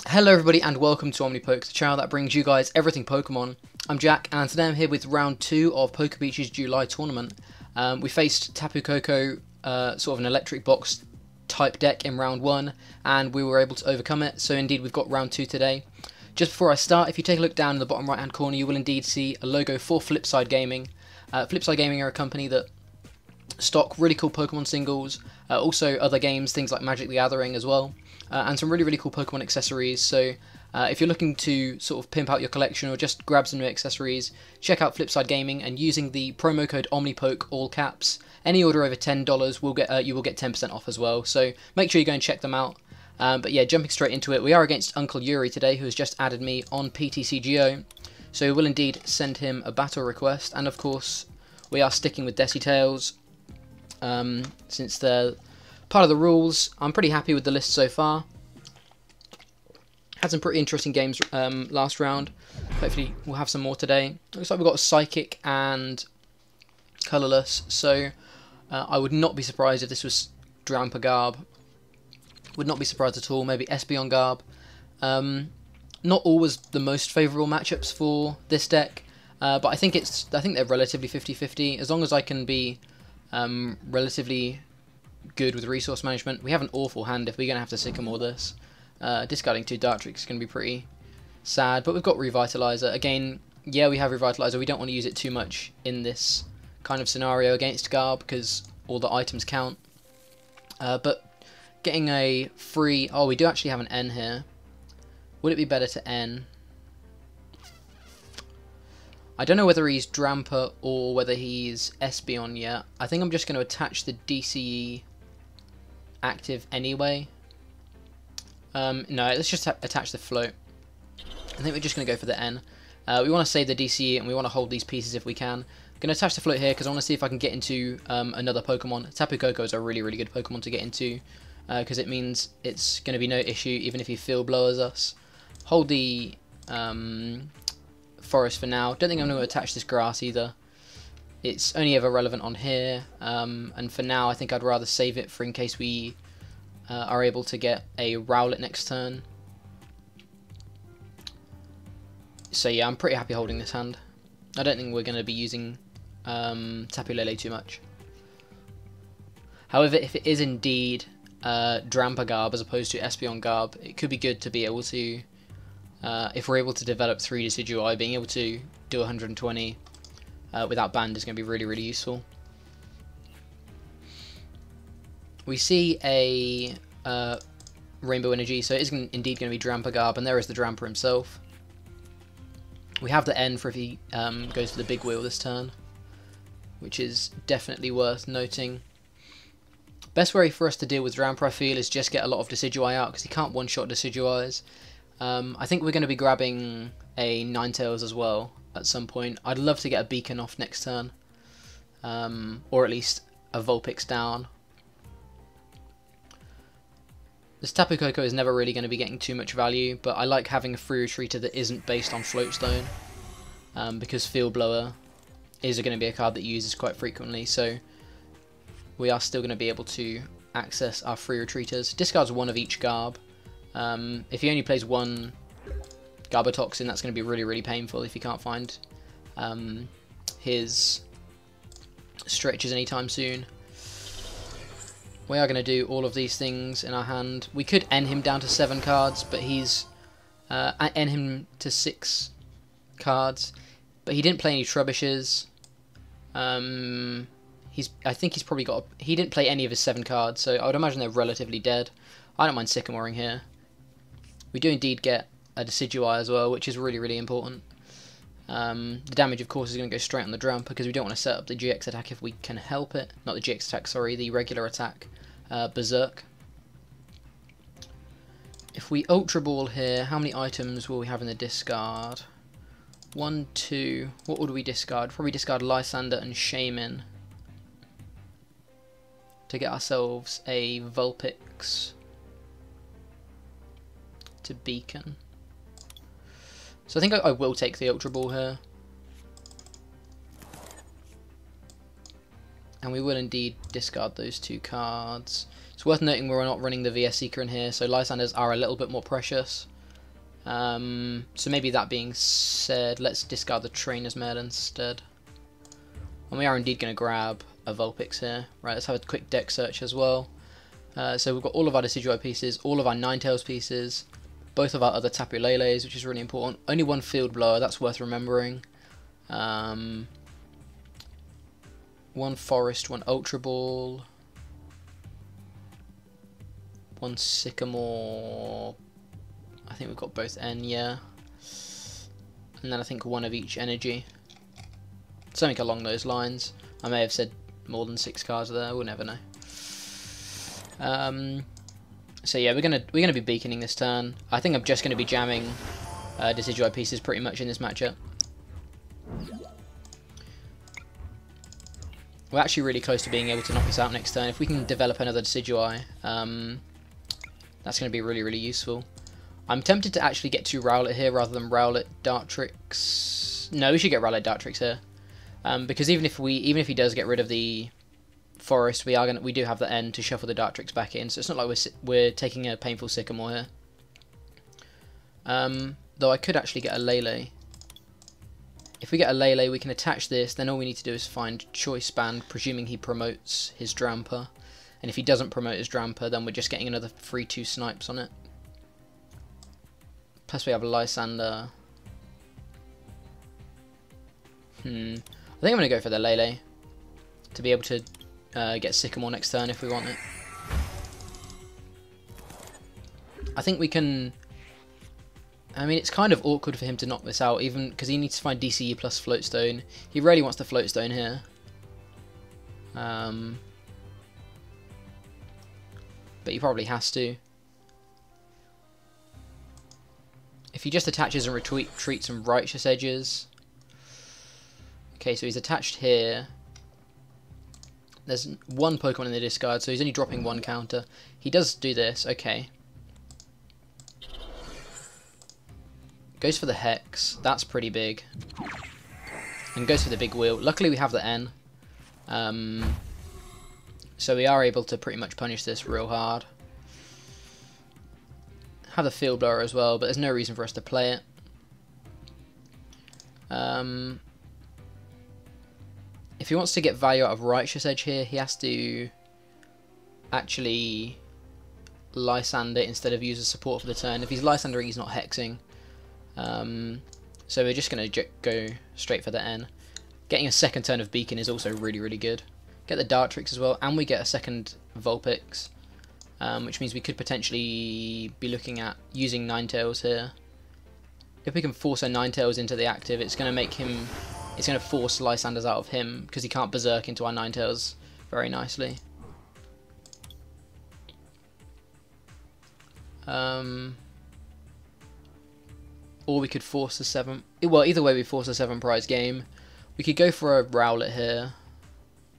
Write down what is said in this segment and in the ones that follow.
Hello everybody and welcome to OmniPoke, the channel that brings you guys everything Pokemon. I'm Jack and today I'm here with round 2 of Pokebeach's July tournament. We faced Tapu Koko, sort of an electric box type deck in round 1, and we were able to overcome it, so indeed we've got round 2 today. Just before I start, if you take a look down in the bottom right hand corner, you will indeed see a logo for Flipside Gaming. Flipside Gaming are a company that stock really cool Pokemon singles, also other games, things like Magic the Gathering as well. And some really cool Pokemon accessories, so if you're looking to sort of pimp out your collection or just grab some new accessories, check out Flipside Gaming, and using the promo code OmniPoke, all caps, any order over $10 will get you will get 10% off as well, so make sure you go and check them out. But yeah, jumping straight into it, we are against UncleYuri today, who has just added me on PTCGO, so we will indeed send him a battle request, and of course we are sticking with Decidueye, since they're part of the rules. I'm pretty happy with the list so far. Had some pretty interesting games last round. Hopefully we'll have some more today. Looks like we've got a Psychic and Colourless, so I would not be surprised if this was Drampa Garb. Would not be surprised at all. Maybe Espeon Garb. Not always the most favourable matchups for this deck, but I think they're relatively 50-50. As long as I can be relatively good with resource management. We have an awful hand if we're going to have to Sycamore this. Discarding 2 Dartrix is going to be pretty sad, but we've got Revitalizer. Again, yeah, we have Revitalizer. We don't want to use it too much in this kind of scenario against Garb because all the items count. But getting a free... Oh, we do actually have an N here. Would it be better to N? I don't know whether he's Drampa or whether he's Espeon yet. I think I'm just going to attach the DCE active anyway. No, let's just attach the float. I think we're just going to go for the N. We want to save the DCE and we want to hold these pieces if we can. I'm going to attach the float here because I want to see if I can get into another Pokemon. Tapu Koko is a really good Pokemon to get into because it means it's going to be no issue even if he field blowers us. Hold the forest for now. Don't think I'm going to attach this grass either. It's only ever relevant on here, and for now I think I'd rather save it for in case we are able to get a Rowlet next turn. So yeah, I'm pretty happy holding this hand. I don't think we're going to be using Tapu Lele too much. However, if it is indeed Drampa Garb as opposed to Espeon Garb, it could be good to be able to, if we're able to develop 3 Decidueye, being able to do 120 without band is going to be really useful. We see a Rainbow Energy, so it is indeed going to be Drampa Garb, and there is the Drampa himself. We have the N for if he goes for the big wheel this turn, which is definitely worth noting. Best way for us to deal with Drampa, I feel, is just get a lot of Decidueye out, because he can't one-shot Decidueyes. I think we're going to be grabbing a Ninetales as well at some point. I'd love to get a Beacon off next turn, or at least a Vulpix down. This Tapu Koko is never really going to be getting too much value, but I like having a free retreater that isn't based on Floatstone, because Field Blower is going to be a card that uses quite frequently, so we are still going to be able to access our free retreaters. Discards 1 of each Garb. If he only plays 1 Garbotoxin, that's going to be really painful if he can't find his stretches anytime soon. We are going to do all of these things in our hand. We could end him down to 7 cards, but he's end him to 6 cards. But he didn't play any Trebuchets. I think he's probably got. He didn't play any of his 7 cards, so I would imagine they're relatively dead. I don't mind Sycamoring here. We do indeed get a Decidueye as well, which is really important. The damage, of course, is going to go straight on the Drampa because we don't want to set up the GX attack if we can help it. Not the GX attack, sorry, the regular attack, Berserk. If we Ultra Ball here, how many items will we have in the discard? 1, 2. What would we discard? Probably discard Lysander and Shaman to get ourselves a Vulpix to Beacon. So I think I will take the Ultra Ball here. And we will indeed discard those 2 cards. It's worth noting we're not running the VS Seeker in here, so Lysanders are a little bit more precious. So maybe that being said, let's discard the Trainer's Mail instead. And we are indeed going to grab a Vulpix here. Right, let's have a quick deck search as well. So we've got all of our Decidueye pieces, all of our Ninetales pieces, both of our other Tapu Leles, which is really important. Only one Field Blower, that's worth remembering. One Forest, one Ultra Ball, one Sycamore. I think we've got both N, yeah. And then I think one of each energy. Something along those lines. I may have said more than 6 cards there, we'll never know. So yeah, we're gonna be beaconing this turn. I think I'm just gonna be jamming Decidueye pieces pretty much in this matchup. We're actually really close to being able to knock this out next turn. If we can develop another Decidueye, that's going to be really, really useful. I'm tempted to actually get to Rowlet here rather than Rowlet Dartrix. No, we should get Rowlet Dartrix here, because even if he does get rid of the Forest, we do have the N to shuffle the Dartrix back in. So it's not like we're taking a painful Sycamore here. Though I could actually get a Lele. If we get a Lele, we can attach this, then all we need to do is find Choice Band, presuming he promotes his Drampa. And if he doesn't promote his Drampa, then we're just getting another 3-2 snipes on it. Plus we have a Lysander. I think I'm going to go for the Lele, to be able to get Sycamore next turn if we want it. I think we can... I mean, it's kind of awkward for him to knock this out, even because he needs to find DCE plus Floatstone. He really wants the Floatstone here. But he probably has to. If he just attaches and retreats some Righteous Edges. Okay, so he's attached here. There's one Pokemon in the discard, so he's only dropping one counter. He does do this, okay. Goes for the Hex, that's pretty big. And goes for the big wheel. Luckily we have the N. So we are able to pretty much punish this real hard. Have the Field Blower as well, but there's no reason for us to play it. If he wants to get value out of Righteous Edge here, he has to actually Lysander instead of use a support for the turn. If he's Lysandering, he's not hexing. So we're just going to go straight for the N. Getting a second turn of Beacon is also really, really good. Get the Dartrix as well, and we get a second Vulpix, which means we could potentially be looking at using Ninetales here. If we can force a Ninetales into the active, it's going to make him... It's going to force Lysanders out of him, because he can't Berserk into our Ninetales very nicely. Or we could force a 7... Well, either way we force a 7 prize game. We could go for a Rowlet here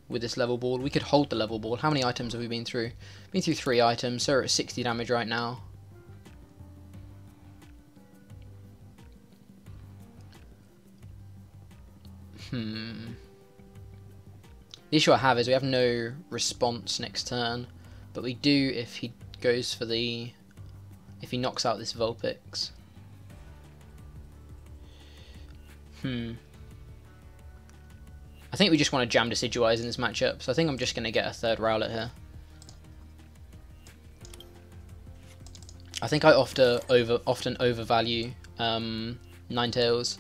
with this level ball. We could hold the level ball. How many items have we been through? Been through 3 items, so we're at 60 damage right now. The issue I have is we have no response next turn, but we do if he goes for the... If he knocks out this Vulpix. I think we just want to jam Decidueyes in this matchup, so I think I'm just going to get a third Rowlet here. I think I often overvalue Ninetales,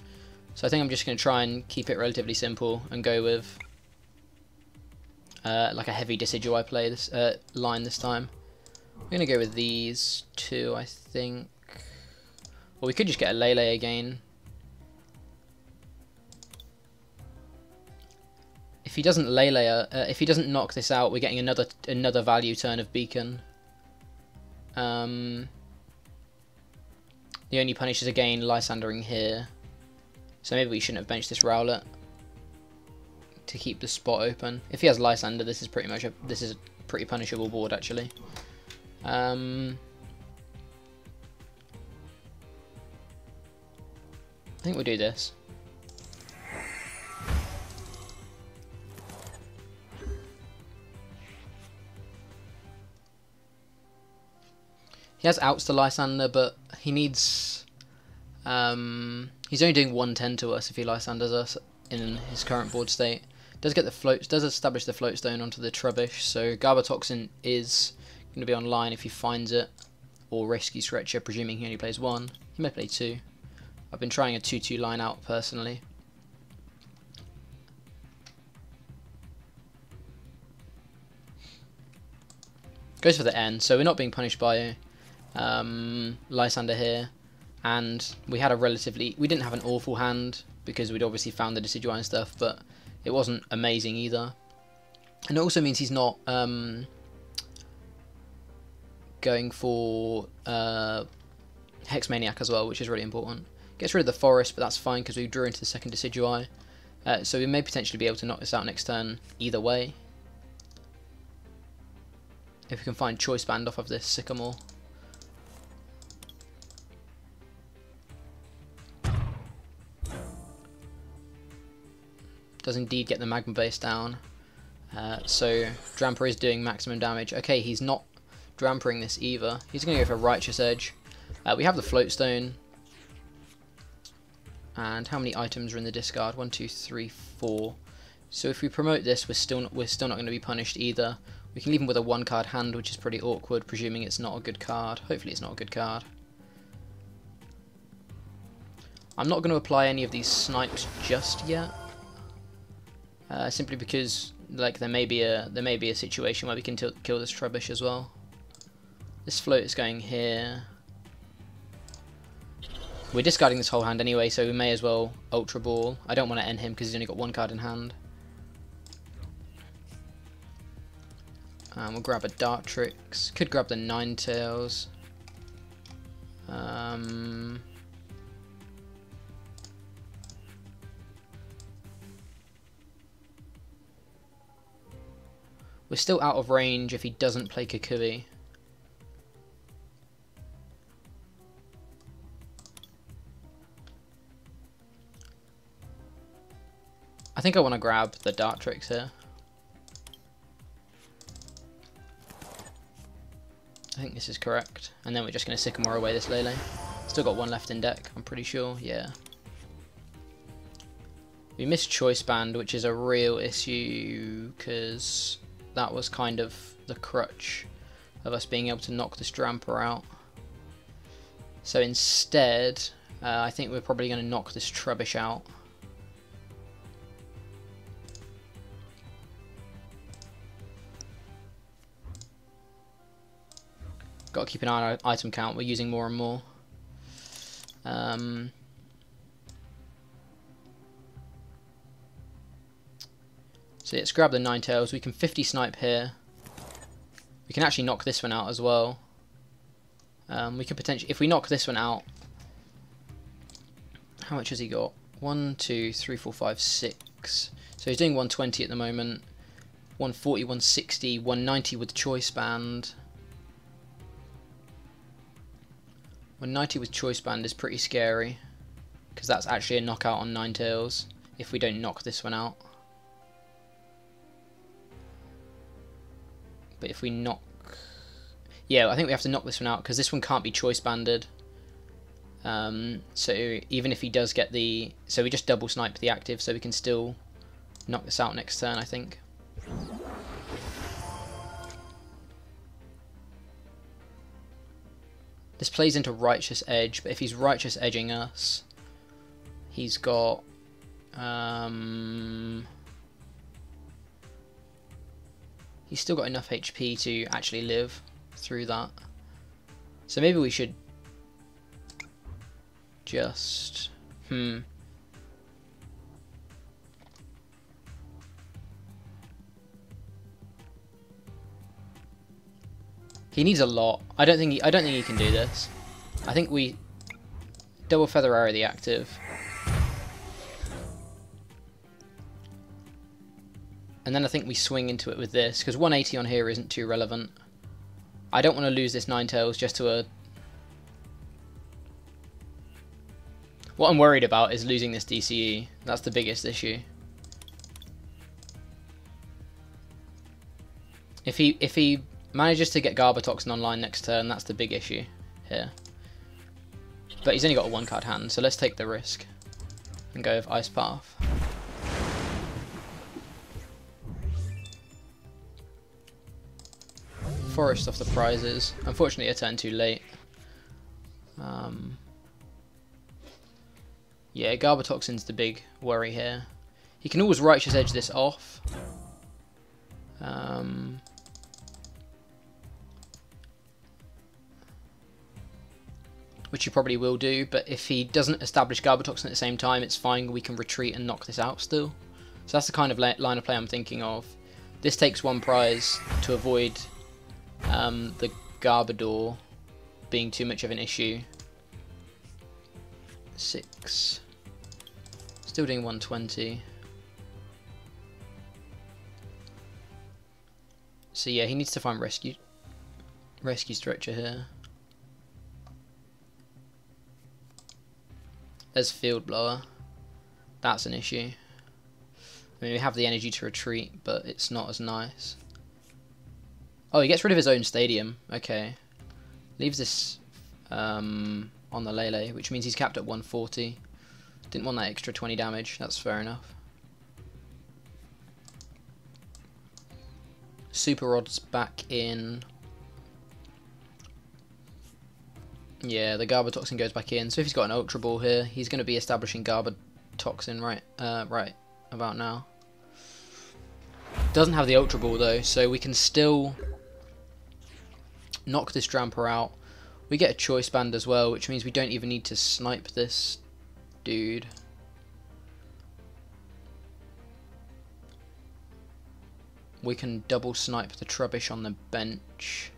so I think I'm just going to try and keep it relatively simple and go with like a heavy Decidueye play line this time. I'm going to go with these two, I think. Or we could just get a Lele again. If he doesn't if he doesn't knock this out, we're getting another value turn of Beacon. The only punish is again Lysandering here, so maybe we shouldn't have benched this Rowlet to keep the spot open. If he has Lysander, this is a pretty punishable board actually. I think we'll do this. He has outs to Lysander, but he needs He's only doing 110 to us if he Lysanders us in his current board state. Does get the float, does establish the float stone onto the Trubbish, so Garbotoxin is going to be online if he finds it, or Rescue Stretcher, presuming he only plays one. He may play two. I've been trying a 2-2 line out personally. Goes for the N, so we're not being punished by Lysander here, and we had a we didn't have an awful hand because we'd obviously found the Decidueye and stuff, but it wasn't amazing either. And it also means he's not going for Hexmaniac as well, which is really important. Gets rid of the Forest, but that's fine because we drew into the second Decidueye, so we may potentially be able to knock this out next turn either way. If we can find Choice Band off of this Sycamore. Does indeed get the Magma Base down. So Drampa is doing maximum damage. Okay, he's not Drampering this either. He's going to go for Righteous Edge. We have the Float Stone. And how many items are in the discard? 1, 2, 3, 4. So if we promote this, we're still not going to be punished either. We can leave him with a 1-card hand, which is pretty awkward, presuming it's not a good card. Hopefully it's not a good card. I'm not going to apply any of these snipes just yet, simply because like there may be a situation where we can kill this Trubbish as well. This float is going here. We're discarding this whole hand anyway, so we may as well Ultra Ball. I don't want to end him because he's only got 1 card in hand. We'll grab a Dartrix. Could grab the Ninetales. We're still out of range if he doesn't play Kukui. I think I want to grab the Dartrix here. I think this is correct. And then we're just going to Sycamore away this Lele. Still got 1 left in deck, I'm pretty sure. Yeah. We missed Choice Band, which is a real issue, because that was kind of the crutch of us being able to knock this Drampa out. So instead, I think we're probably going to knock this Trubbish out. Got to keep an eye on our item count, we're using more and more. So let's grab the Ninetales. We can 50 snipe here. We can actually knock this one out as well. We could potentially, if we knock this one out, how much has he got? 1, 2, 3, 4, 5, 6. So he's doing 120 at the moment. 140, 160, 190 with Choice Band. 190 with Choice Band is pretty scary, because that's actually a knockout on Ninetales if we don't knock this one out. But if we knock... Yeah, I think we have to knock this one out, because this one can't be Choice Banded. So even if he does get the... So we just double snipe the active, so we can still knock this out next turn, I think. This plays into Righteous Edge, but if he's Righteous Edging us, he's got... he's still got enough HP to actually live through that. So maybe we should just... He needs a lot. I don't think he can do this. I think we double Feather Arrow the active. And then I think we swing into it with this, because 180 on here isn't too relevant. I don't want to lose this Ninetales just to a... What I'm worried about is losing this DCE. That's the biggest issue. If he manages to get Garbotoxin online next turn, that's the big issue here. But he's only got a 1-card hand, so let's take the risk and go with Ice Path. Forest off the prizes. Unfortunately, a turn too late. Yeah, Garbotoxin's the big worry here. He can always Righteous Edge this off. Which he probably will do, but if he doesn't establish Garbotoxin at the same time, it's fine, we can retreat and knock this out still. So that's the kind of line of play I'm thinking of. This takes 1 prize to avoid the Garbodor being too much of an issue. 6. Still doing 120. So yeah, he needs to find rescue stretcher here. There's Field Blower. That's an issue. I mean, we have the energy to retreat, but it's not as nice. Oh, he gets rid of his own stadium. Okay. Leaves this on the Lele, which means he's capped at 140. Didn't want that extra 20 damage. That's fair enough. Super Rod's back in. Yeah, the Garbotoxin goes back in. So if he's got an Ultra Ball here, he's going to be establishing Garbotoxin right about now. Doesn't have the Ultra Ball though, so we can still knock this Drampa out. We get a Choice Band as well, which means we don't even need to snipe this dude. We can double snipe the Trubbish on the bench.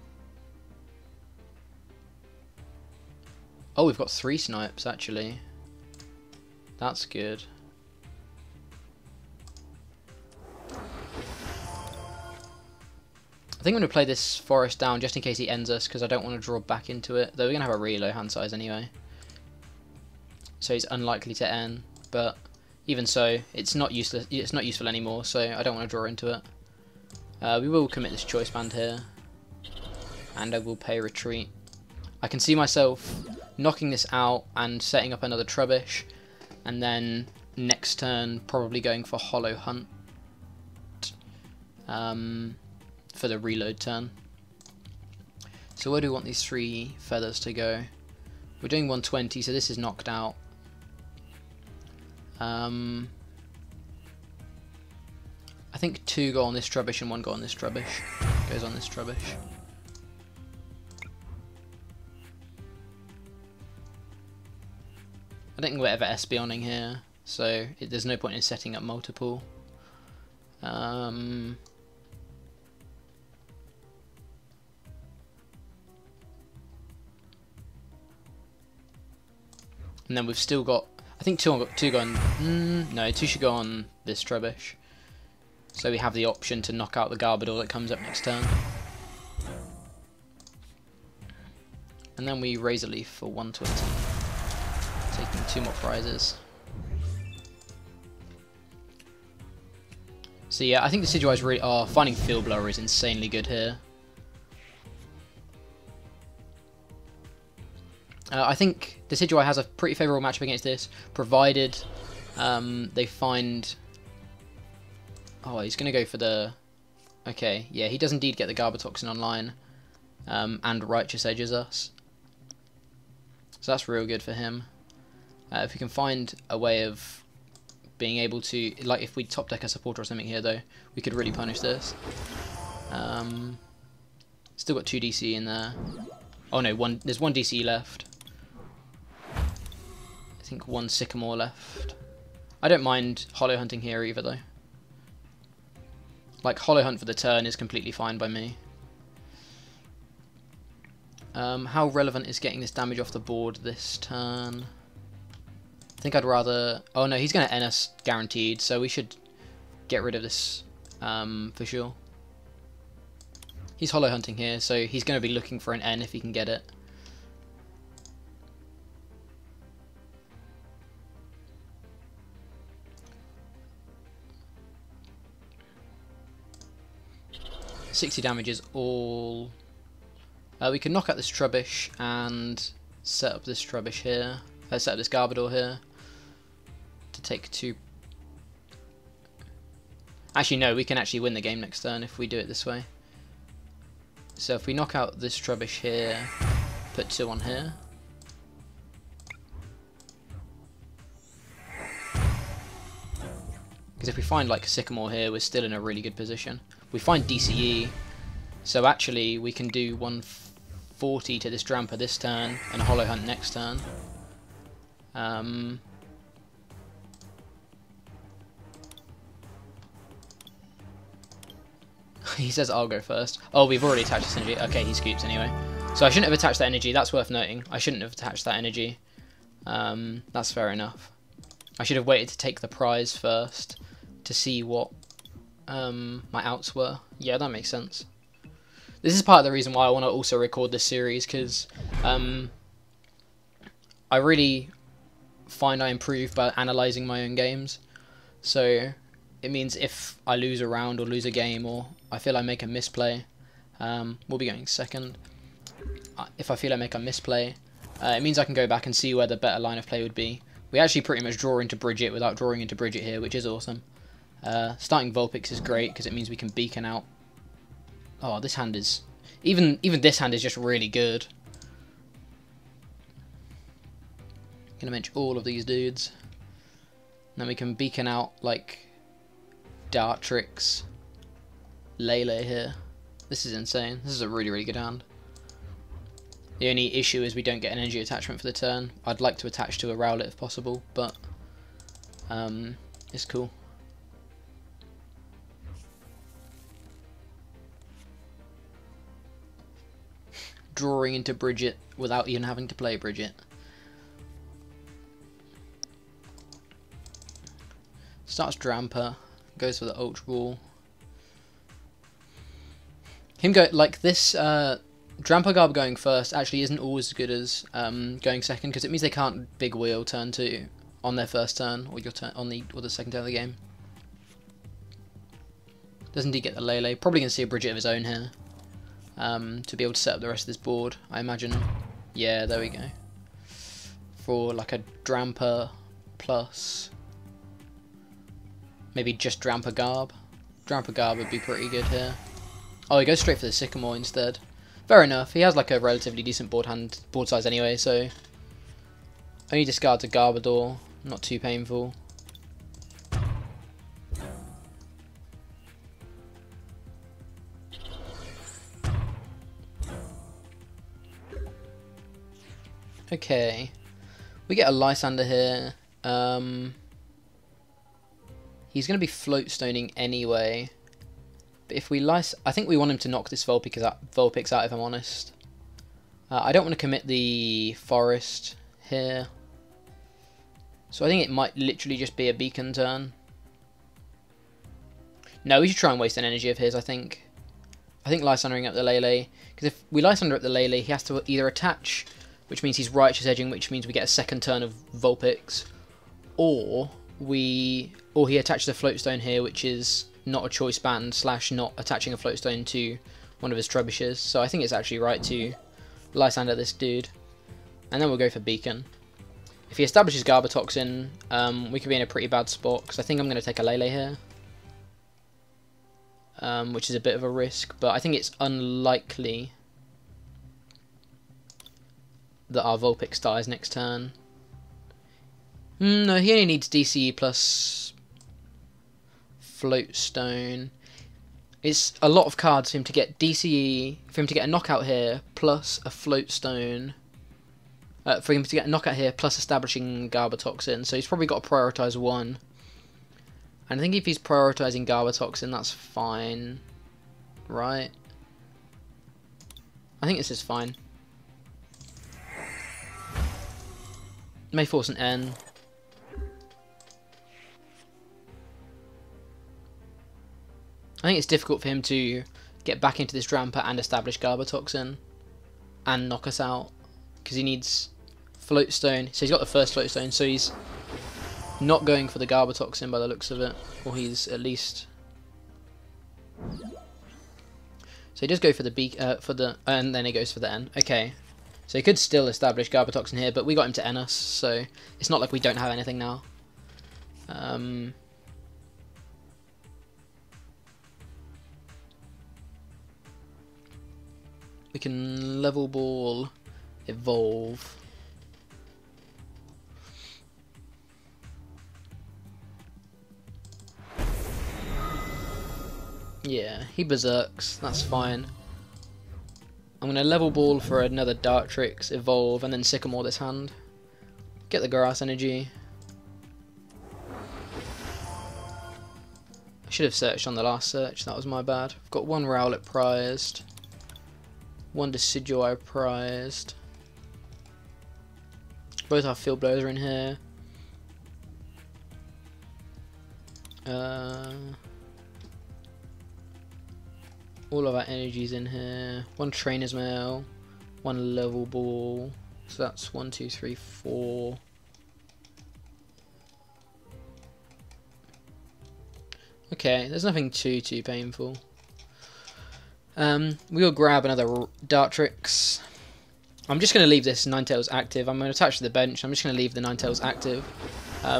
Oh, we've got 3 snipes actually. That's good. I think I'm going to play this Forest down just in case he ends us, because I don't want to draw back into it. Though we're going to have a really low hand size anyway. So he's unlikely to end, but even so, it's not useless. It's not useful anymore, so I don't want to draw into it. We will commit this Choice Band here, and I will pay retreat. I can see myself knocking this out and setting up another Trubbish, and then next turn probably going for Hollow Hunt for the reload turn. So where do we want these 3 feathers to go? We're doing 120, so this is knocked out. I think 2 go on this Trubbish and 1 go on this Trubbish. Goes on this Trubbish. I don't think we're ever Espeoning here, so there's no point in setting up multiple. And then we've still got, I think 2 go on, no, 2 should go on this Trubbish. So we have the option to knock out the Garbodor that comes up next turn. And then we Razor Leaf for 120. Taking 2 more prizes. So yeah, I think the Decidueye is really... Oh, finding Field Blower is insanely good here. I think the Decidueye has a pretty favourable matchup against this, provided they find... Oh, he's going to go for the... Okay, yeah, he does indeed get the Garbotoxin online, and Righteous Edges us. So that's real good for him. If we can find a way of being able to... Like, if we top deck a supporter or something here, though, we could really punish this. Still got 2 DC in there. Oh no, there's 1 DC left. I think 1 Sycamore left. I don't mind Hollow Hunting here either, though. Like, Hollow Hunt for the turn is completely fine by me. How relevant is getting this damage off the board this turn? I think I'd rather... Oh no, he's going to N us guaranteed, so we should get rid of this for sure. He's Hollow Hunting here, so he's going to be looking for an N if he can get it. $60 damage is all... we can knock out this Trubbish and set up this rubbish here. Set up this Garbodor here to take 2. Actually, no, we can actually win the game next turn if we do it this way. So if we knock out this rubbish here, put 2 on here. Because if we find like a Sycamore here, we're still in a really good position. We find DCE, so actually we can do 140 to this Drampa this turn and a Hollow Hunt next turn. He says I'll go first. Oh, we've already attached this energy. Okay, he scoops anyway. So I shouldn't have attached that energy. That's worth noting. I shouldn't have attached that energy. That's fair enough. I should have waited to take the prize first to see what my outs were. Yeah, that makes sense. This is part of the reason why I want to also record this series, because I really find I improve by analysing my own games. So it means if I lose a round or lose a game, or I feel I make a misplay, we'll be going second. If I feel I make a misplay, it means I can go back and see where the better line of play would be. We actually pretty much draw into Bridget without drawing into Bridget here, which is awesome. Starting Vulpix is great because it means we can beacon out. Oh, this hand is... Even this hand is just really good. Gonna mention all of these dudes. Then we can beacon out like Dartrix, Lele here. This is insane. This is a really, really good hand. The only issue is we don't get an energy attachment for the turn. I'd like to attach to a Rowlet if possible, but it's cool. Drawing into Bridget without even having to play Bridget. Starts Drampa, goes for the Ultra Ball. Him go like this. Drampa Garb going first actually isn't always as good as going second, because it means they can't big wheel turn 2 on their first turn, or your turn on the second turn of the game. Doesn't he get the Lele? Probably gonna see a Bridget of his own here to be able to set up the rest of this board, I imagine. Yeah, there we go. For like a Drampa plus maybe just Drampa Garb. Drampa Garb would be pretty good here. Oh, he goes straight for the Sycamore instead. Fair enough, he has like a relatively decent board size anyway, so only discards a Garbodor, not too painful. Okay, we get a Lysander here. He's going to be float stoning anyway. But if we I think we want him to knock this Vulpix out, if I'm honest. I don't want to commit the Forest here. So I think it might literally just be a Beacon turn. No, we should try and waste an energy of his, I think. I think Lysandering up the Lele. Because if we Lysander up the Lele, he has to either attach, which means he's Righteous Edging, which means we get a second turn of Vulpix. Or he attaches a Floatstone here, which is not a choice band / not attaching a Floatstone to one of his Trebushes. So I think it's actually right to Lysander this dude, and then we'll go for Beacon. If he establishes Garbotoxin, we could be in a pretty bad spot, because I think I'm going to take a Lele here, which is a bit of a risk, but I think it's unlikely that our Vulpix dies next turn. No, he only needs DCE plus Floatstone. It's a lot of cards for him to get DCE, for him to get a knockout here, plus a Floatstone. For him to get a knockout here, plus establishing Garbotoxin. So he's probably got to prioritise one. And I think if he's prioritising Garbotoxin, that's fine. Right? I think this is fine. May force an N. I think it's difficult for him to get back into this Drampa and establish Garbotoxin and knock us out, because he needs Floatstone. So he's got the first Floatstone, so he's not going for the Garbotoxin by the looks of it, or he's at least. So he does go for the and then he goes for the N. Okay, So he could still establish Garbodor in here, but we got him to end us, so it's not like we don't have anything now. We can level ball, evolve. Yeah, he berserks, that's fine. I'm going to level ball for another Dartrix, evolve, and then Sycamore this hand. Get the grass energy. I should have searched on the last search, that was my bad. I've got one Rowlet prized. One Decidueye prized. Both our field blowers are in here. All of our energies in here. One trainer's mail, one level ball. So that's 1, 2, 3, 4. Okay, there's nothing too painful. We'll grab another Dartrix. I'm just going to leave this Ninetales active. I'm going to attach to the bench. I'm just going to leave the Ninetales active.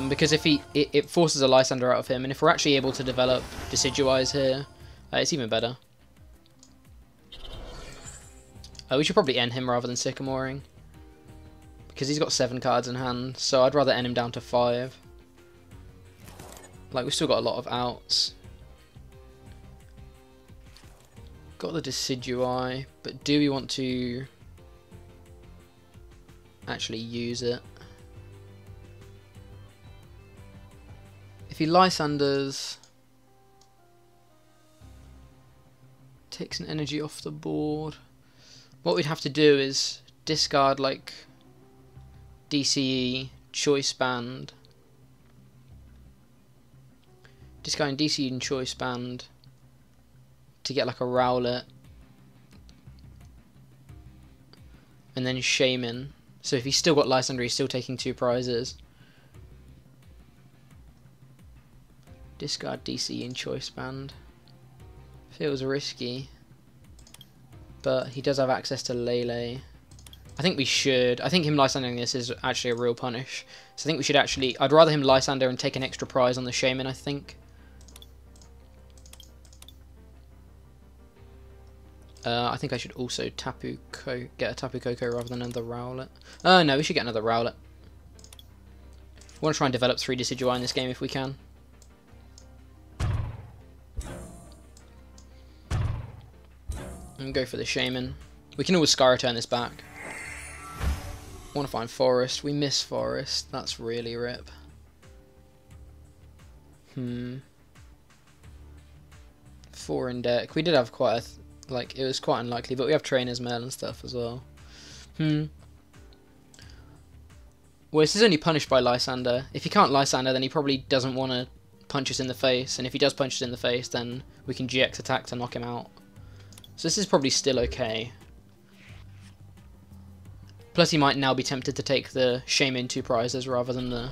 Because if it forces a Lysander out of him, and if we're actually able to develop Decidueyes here, it's even better. We should probably end him rather than Sycamoring, because he's got 7 cards in hand, so I'd rather end him down to 5. Like, we've still got a lot of outs. Got the Decidueye, but do we want to actually use it? If he Lysanders, takes an energy off the board. What we'd have to do is discard like DCE, Choice Band, discarding DCE and Choice Band to get like a Rowlet, and then Shaman. So if he's still got Lysander, he's still taking 2 prizes. Discard DCE and Choice Band. Feels risky, but he does have access to Lele. I think we should. I think him Lysandering this is actually a real punish. So I think we should actually... I'd rather him Lysander and take an extra prize on the Shaman, I think. I think I should also get a Tapu Koko rather than another Rowlet. No, we should get another Rowlet. We want to try and develop 3 Decidueye in this game if we can. And go for the Shaman. We can always Sky Return this back. Want to find Forest. We miss Forest. That's really rip. 4 in deck. We did have quite a... Like, it was quite unlikely, but we have Trainer's Mail and stuff as well. Well, this is only punished by Lysander. If he can't Lysander, then he probably doesn't want to punch us in the face. And if he does punch us in the face, then we can GX attack to knock him out. So this is probably still okay. Plus he might now be tempted to take the Shaman 2 prizes rather than the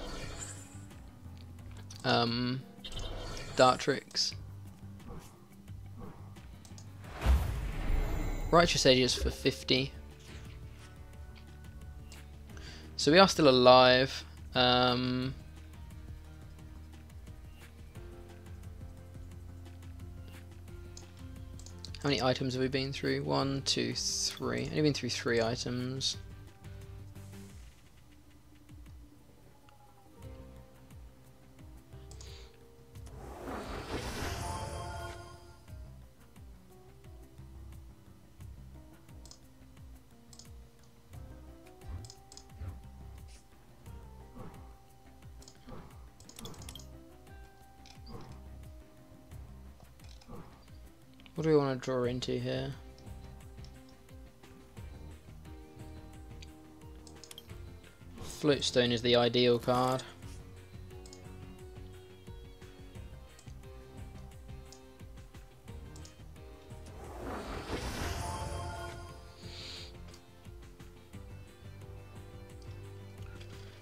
Dartrix. Righteous Edge is for 50. So we are still alive. How many items have we been through? 1, 2, 3. Only been through 3 items. What do we want to draw into here? Floatstone is the ideal card.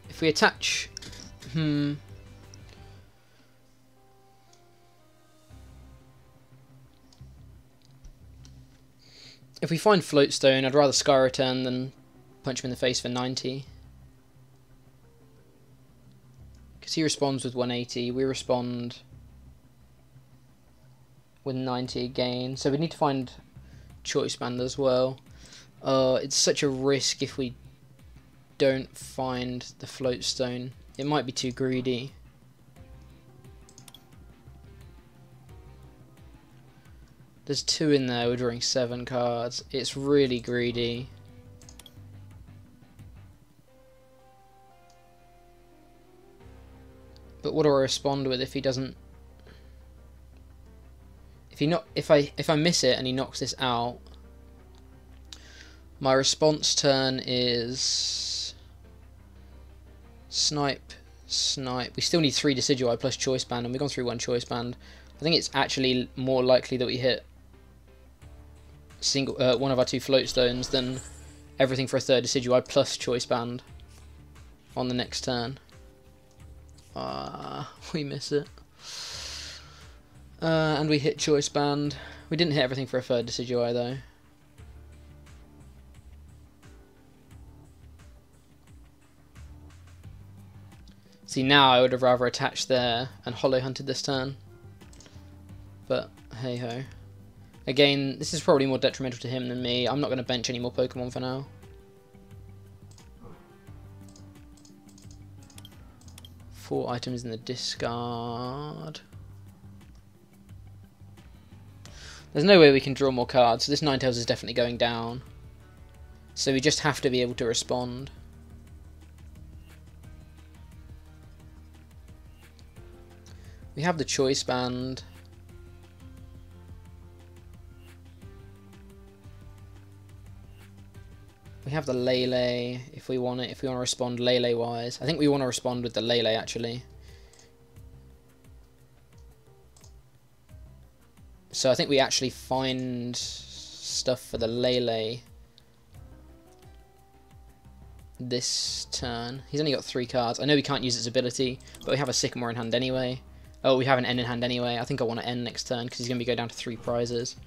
If we attach... If we find Floatstone, I'd rather Sky Return than punch him in the face for 90. Because he responds with 180, we respond with 90 again. So we need to find Choice Band as well. It's such a risk if we don't find the Float Stone. It might be too greedy. There's 2 in there, we're drawing 7 cards. It's really greedy. But what do I respond with if he doesn't? If I miss it and he knocks this out, my response turn is Snipe. We still need 3 Decidueye plus Choice Band, and we've gone through 1 Choice Band. I think it's actually more likely that we hit one of our 2 Float Stones than everything for a 3rd Decidueye plus Choice Band on the next turn. We miss it. And we hit Choice Band. We didn't hit everything for a 3rd Decidueye though. See, now I would have rather attached there and Hollow Hunted this turn. But hey ho. Again, this is probably more detrimental to him than me. I'm not going to bench any more Pokemon for now. Four items in the discard. There's no way we can draw more cards, so this Ninetales is definitely going down. So we just have to be able to respond. We have the Choice Band. We have the Lele if we want it, if we want to respond Lele wise. I think we want to respond with the Lele actually. So I think we actually find stuff for the Lele this turn. He's only got 3 cards. I know we can't use its ability, but we have a Sycamore in hand anyway. Oh, we have an N in hand anyway. I think I want to end next turn because he's going to go down to 3 prizes.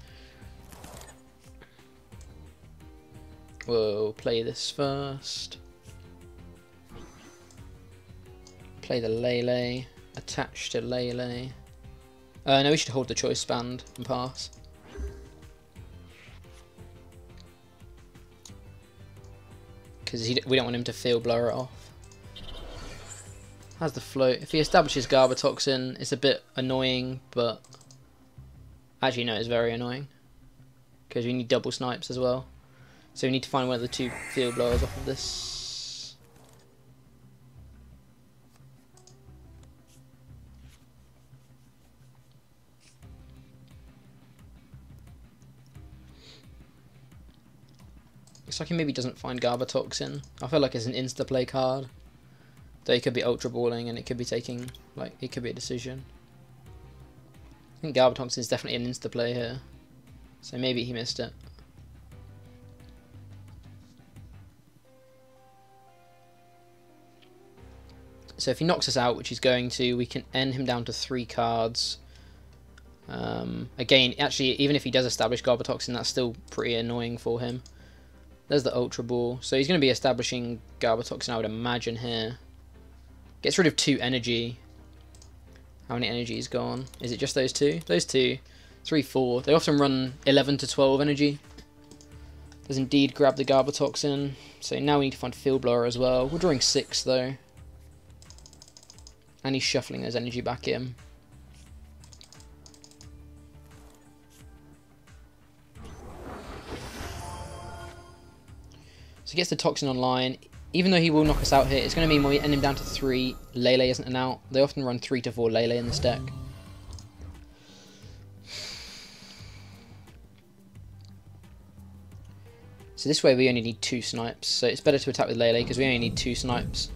We'll play this first. Play the Lele. Attach to Lele. No, we should hold the Choice Band and pass. Because we don't want him to Field Blower it off. Has the float. If he establishes Garbatoxin, it's a bit annoying, but actually no, it's very annoying. Because we need double snipes as well. So we need to find one of the 2 Field Blowers off of this. Looks like he maybe doesn't find Garbatoxin. I feel like it's an insta-play card. Though he could be Ultra Balling and it could be taking, like, it could be a decision. I think Garbatoxin is definitely an insta-play here. So maybe he missed it. So if he knocks us out, which he's going to, we can end him down to 3 cards. Again, actually, even if he does establish Garbatoxin, that's still pretty annoying for him. There's the Ultra Ball. So he's going to be establishing Garbatoxin, I would imagine, here. Gets rid of 2 energy. How many energy is gone? Is it just those 2? Those 2. 3, 4. They often run 11 to 12 energy. Does indeed grab the Garbatoxin. So now we need to find Field Blower as well. We're drawing 6, though. And he's shuffling his energy back in. So he gets the Toxin online. Even though he will knock us out here, it's going to mean when we end him down to 3, Lele isn't an out. They often run 3 to 4 Lele in this deck. So this way we only need 2 snipes. So it's better to attack with Lele because we only need 2 snipes.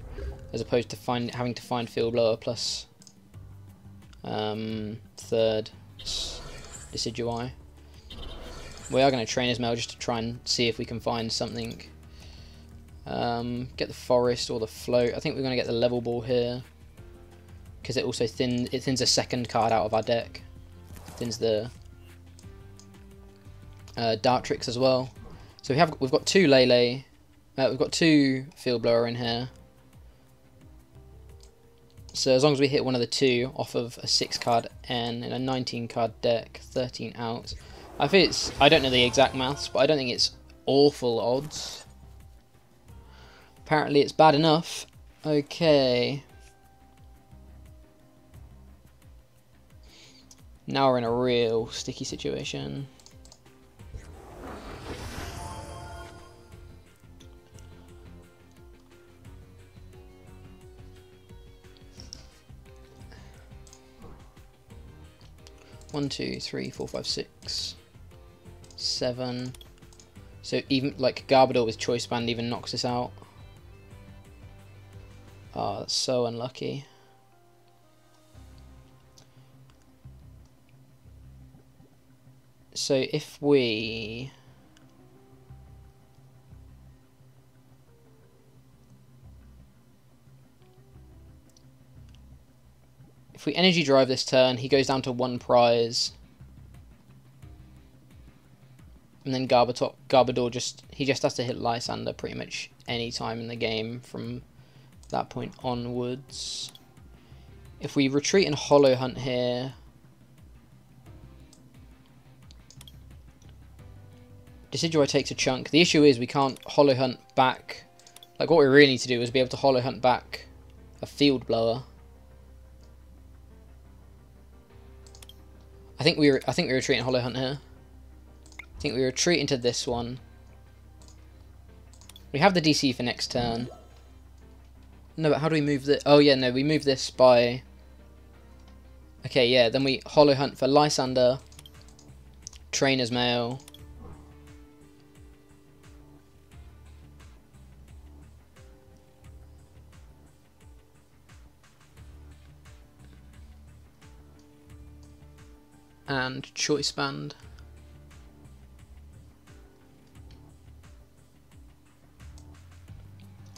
As opposed to having to find Field Blower plus 3rd Decidueye. We are going to Trainer's Mail just to try and see if we can find something. Get the Forest or the Float. I think we're going to get the Level Ball here. Because it also thins a 2nd card out of our deck. Thins the Dartrix as well. So we've got 2 Lele. We've got 2 Field Blower in here. So as long as we hit one of the 2 off of a 6 card N in a 19 card deck, 13 outs. I think it's, I don't know the exact maths, but I don't think it's awful odds. Apparently it's bad enough. Okay. Now we're in a real sticky situation. One, 2, 3, 4, 5, 6, 7. So even like Garbodor with Choice Band even knocks us out. Oh, that's so unlucky. So if we energy drive this turn, he goes down to 1 prize. And then Garbodor just has to hit Lysander pretty much any time in the game from that point onwards. If we retreat and Hollow Hunt here, Decidueye takes a chunk. The issue is we can't Hollow Hunt back. Like, what we really need to do is be able to Hollow Hunt back a Field Blower. I think we retreat and Hollow Hunt here. I think we retreat into this one. We have the DC for next turn. No, but how do we move this? Oh yeah, no, we move this by... Okay, yeah, then we Hollow Hunt for Lysander, Trainer's Mail, and Choice Band.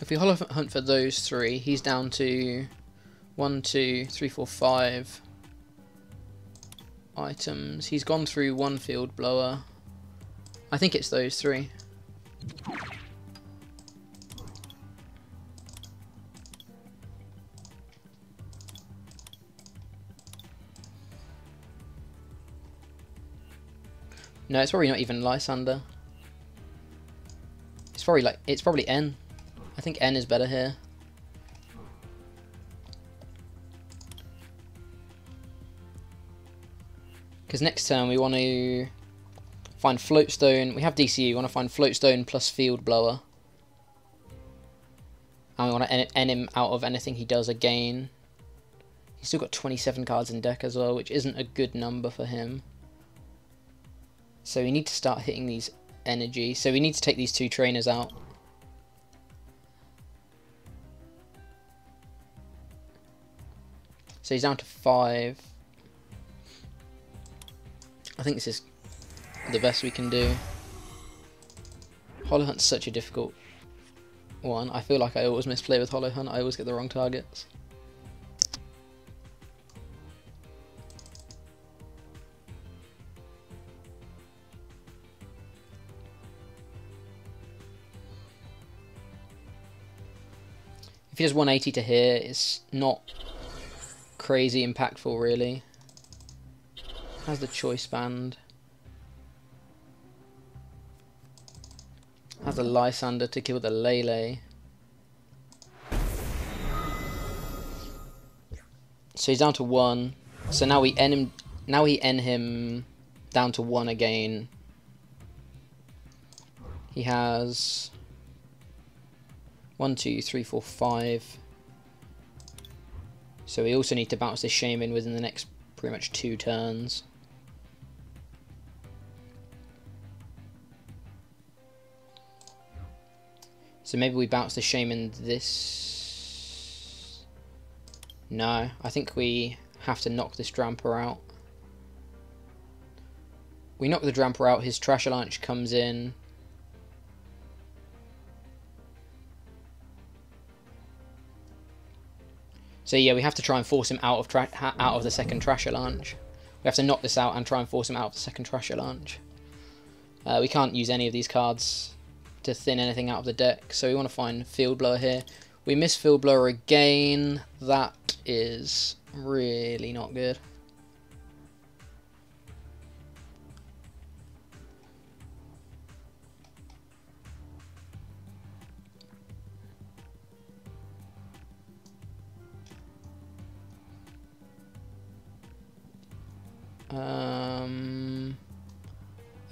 If we Hollow Hunt for those 3, he's down to 1, 2, 3, 4, 5 items. He's gone through 1 Field Blower. I think it's those 3. No, it's probably not even Lysander. It's probably N. I think N is better here. Because next turn we want to find Floatstone. We have DCU, we want to find Floatstone plus Field Blower. And we want to N him out of anything he does again. He's still got 27 cards in deck as well, which isn't a good number for him. So we need to start hitting these energy. So we need to take these 2 trainers out. So he's down to 5. I think this is the best we can do. Hollow Hunt's such a difficult one. I feel like I always misplay with Hollow Hunt. I always get the wrong targets. If he does 180 to here, it's not crazy impactful, really. Has the Choice Band. Has the Lysander to kill the Lele. So he's down to 1. So now we N him. Now we N him down to 1 again. He has 1, 2, 3, 4, 5. So we also need to bounce this Shaman within the next pretty much 2 turns. So maybe we bounce the Shaman this... No, I think we have to knock this Drampa out. We knock the Drampa out, his Trash Launch comes in. So yeah, we have to try and force him out of the second Trasher Launch. We have to knock this out and try and force him out of the second Trasher Launch. We can't use any of these cards to thin anything out of the deck. So we want to find Field Blower here. We miss Field Blower again. That is really not good. I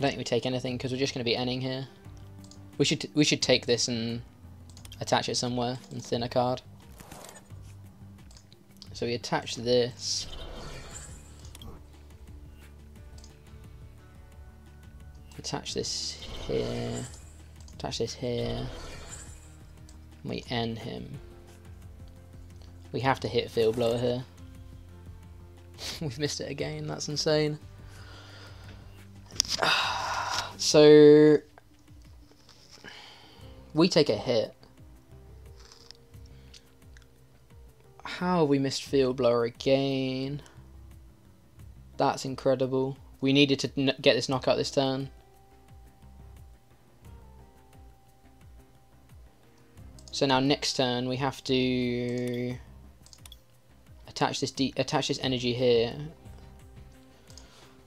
don't think we take anything because we're just going to be ending here. We should take this and attach it somewhere and thin a card. So we attach this. Attach this here. Attach this here. And we end him. We have to hit Field Blower here. We've missed it again, that's insane. So we take a hit. How have we missed Field Blower again? That's incredible. We needed to get this knockout this turn. So now next turn we have to attach this energy here.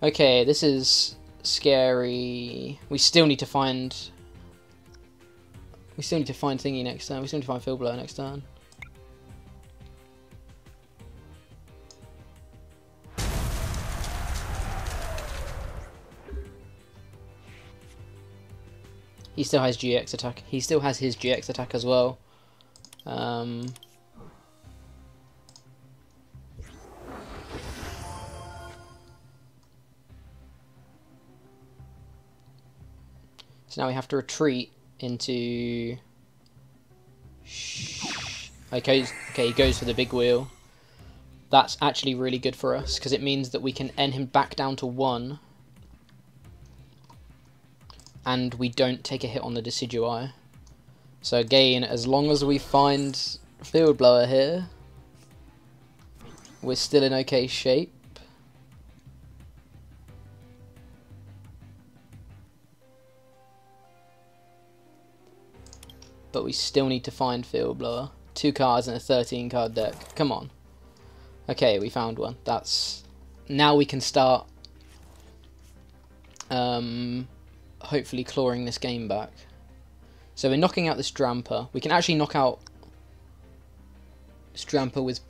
Okay, this is scary. We still need to find thingy next turn. We still need to find Field Blower next turn. He still has GX attack. He still has his GX attack as well. So now we have to retreat into... Okay, he goes for the big wheel. That's actually really good for us, because it means that we can end him back down to 1. And we don't take a hit on the Decidueye. So again, as long as we find Field Blower here, we're still in okay shape. But we still need to find Field Blower. 2 cards in a 13 card deck. Come on. Okay, we found one. That's... Now we can start hopefully clawing this game back. So we're knocking out this Drampa. We can actually knock out this Drampa with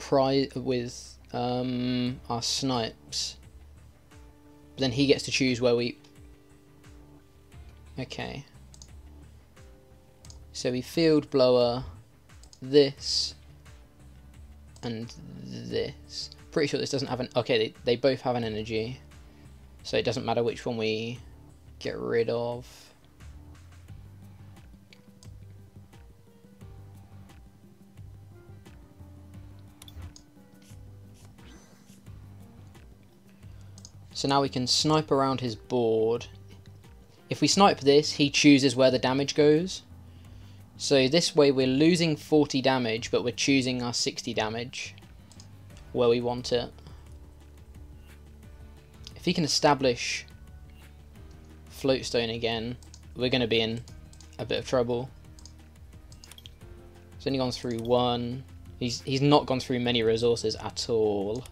our snipes. But then he gets to choose where we... Okay. So we Field Blower this and this. Pretty sure this doesn't have an... Okay, they both have an energy. So it doesn't matter which one we get rid of. So now we can snipe around his board. If we snipe this, he chooses where the damage goes. So this way we're losing 40 damage, but we're choosing our 60 damage where we want it. If he can establish Floatstone again, we're going to be in a bit of trouble. He's only gone through 1. He's not gone through many resources at all.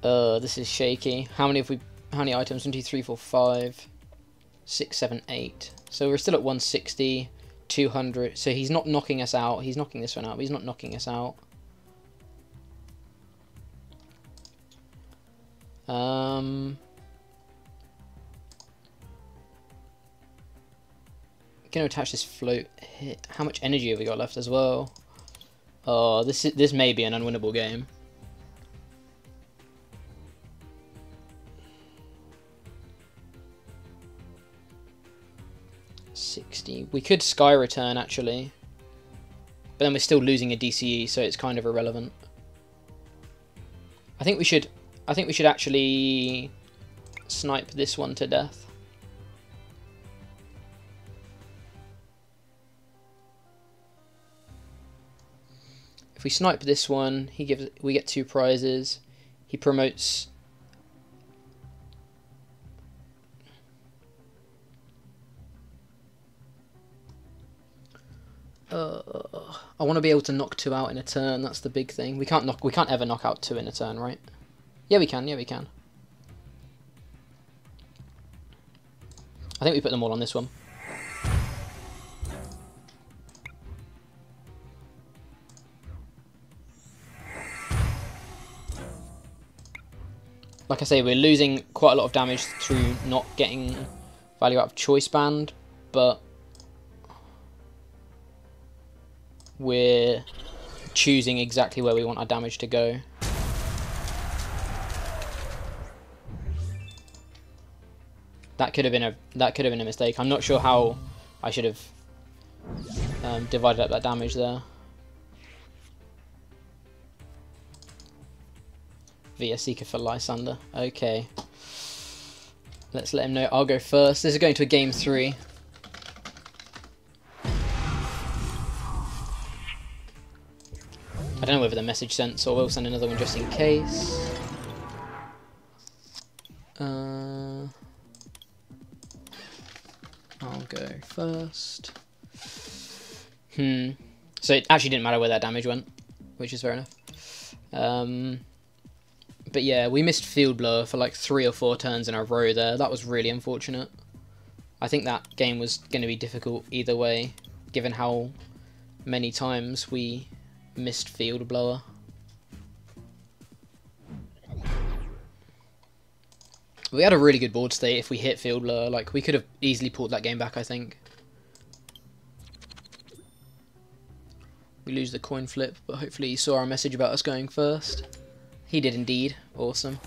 This is shaky. How many items? 1, 2, 3, 4, 5, 6, 7, 8. So we're still at 160, 200. So he's not knocking us out. He's knocking this one out, but he's not knocking us out. Gonna attach this float hit. How much energy have we got left as well? Oh, this may be an unwinnable game. We could Sky Return actually, but then we're still losing a DCE, so it's kind of irrelevant. I think we should actually snipe this one to death. If we snipe this one, we get 2 prizes. He promotes. I want to be able to knock 2 out in a turn. That's the big thing. We can't ever knock out 2 in a turn, right? Yeah, we can. Yeah, we can. I think we put them all on this one. Like I say, we're losing quite a lot of damage through not getting value out of Choice Band, but we're choosing exactly where we want our damage to go. That could have been a mistake. I'm not sure how I should have divided up that damage there. Via Seeker for Lysander. Okay. Let's let him know I'll go first. This is going to a game 3. I don't know whether the message sent, so we'll send another one just in case. I'll go first. So it actually didn't matter where that damage went, which is fair enough. But yeah, we missed Field Blower for like 3 or 4 turns in a row there. That was really unfortunate. I think that game was going to be difficult either way, given how many times we missed Field Blower. We had a really good board state if we hit Field Blower. Like, we could have easily pulled that game back, I think. We lose the coin flip, but hopefully he saw our message about us going first. He did indeed. Awesome.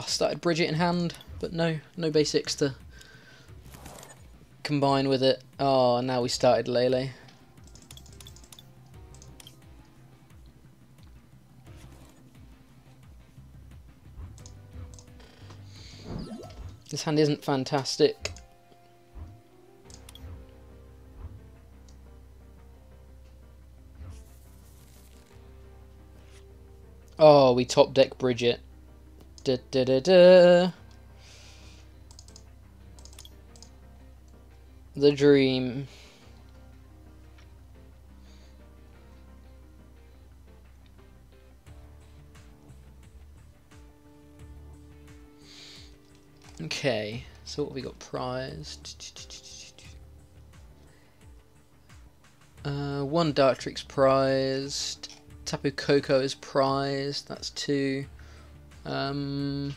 Started Bridget in hand, but no basics to combine with it. Now we started Lele. This hand isn't fantastic. Oh, we top deck Bridget. Da da da da. The dream. Okay, so what have we got prized? 1 Dartrix prized. Tapu Koko is prized. That's 2. 1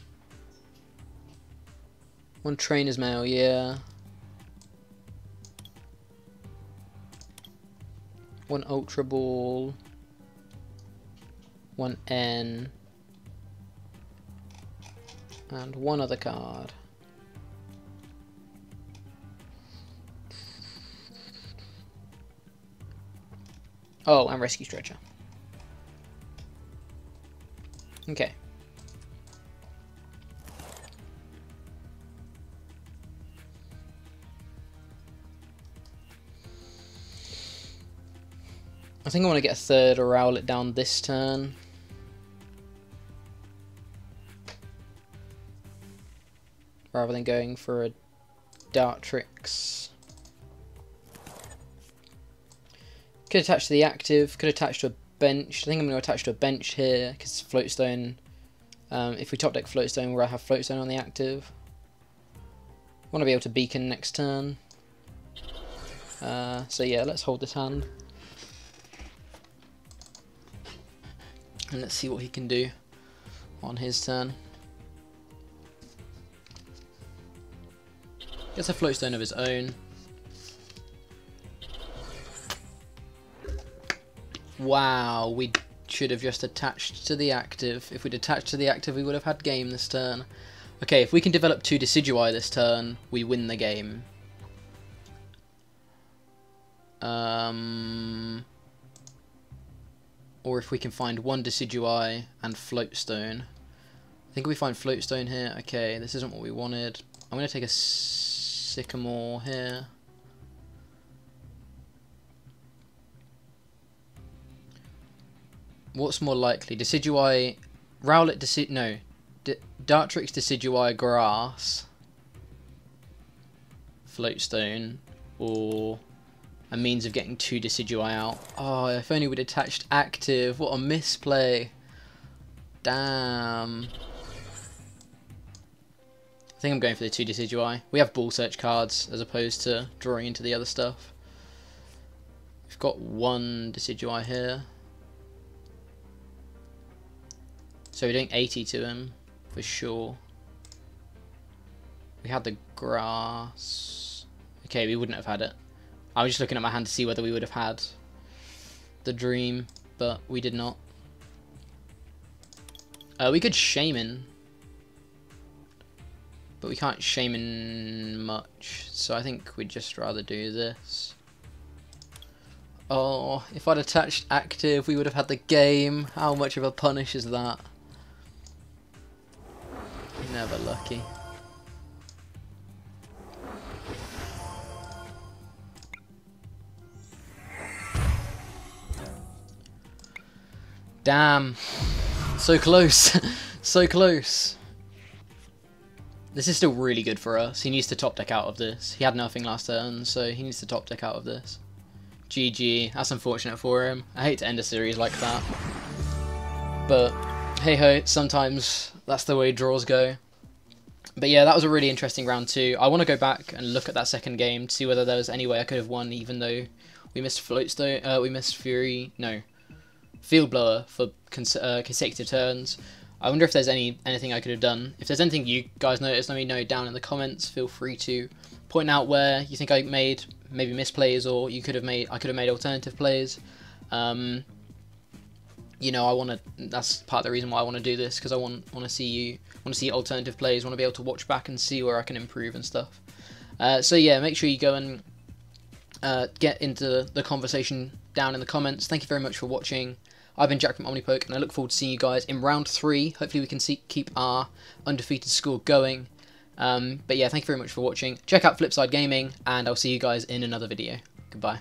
Trainer's Mail, yeah. 1 Ultra Ball. 1 N. And 1 other card. Oh, and Rescue Stretcher. Okay. I think I want to get a 3rd Rowlet down this turn. Rather than going for a Dartrix. Could attach to the active, could attach to a bench. I think I'm going to attach to a bench here because Floatstone. If we top deck Floatstone, we'll have Floatstone on the active. Want to be able to beacon next turn. So yeah, let's hold this hand. And let's see what he can do on his turn. Gets a Floatstone of his own. Wow, we should have just attached to the active. If we'd attached to the active, we would have had game this turn. Okay, if we can develop 2 Decidueye this turn, we win the game. Or if we can find 1 Decidueye and Floatstone. I think if we find Floatstone here, okay, this isn't what we wanted. I'm going to take a Sycamore here. What's more likely? Decidueye, Rowlet, Dartrix, Decidueye, Grass, Floatstone, or a means of getting 2 Decidueye out. Oh, if only we'd attached active. What a misplay. Damn. I think I'm going for the 2 Decidueye. We have ball search cards as opposed to drawing into the other stuff. We've got 1 Decidueye here. So we're doing 80 to him, for sure. We had the grass. Okay, we wouldn't have had it. I was just looking at my hand to see whether we would have had the dream, but we did not. We could Shaman, but we can't Shaman much, so I think we'd just rather do this. Oh, if I'd attached active, we would have had the game. How much of a punish is that? Never lucky. Damn. So close. So close. This is still really good for us. He needs to top deck out of this. He had nothing last turn, so he needs to top deck out of this. GG. That's unfortunate for him. I hate to end a series like that. But, hey ho, sometimes that's the way draws go. But yeah, that was a really interesting round 2. I want to go back and look at that second game to see whether there was any way I could have won, even though we missed Floatstone. We missed Fury. No. Field Blower for consecutive turns. I wonder if there's anything I could have done. If there's anything you guys noticed, let me know down in the comments. Feel free to point out where you think I made maybe misplays, or I could have made alternative plays. You know, that's part of the reason why I want to do this, because I want to see alternative plays. Want to be able to watch back and see where I can improve and stuff. So yeah, make sure you go and get into the conversation down in the comments. Thank you very much for watching. I've been Jack from OmniPoke, and I look forward to seeing you guys in round 3. Hopefully we can keep our undefeated score going. But yeah, thank you very much for watching. Check out Flipside Gaming, and I'll see you guys in another video. Goodbye.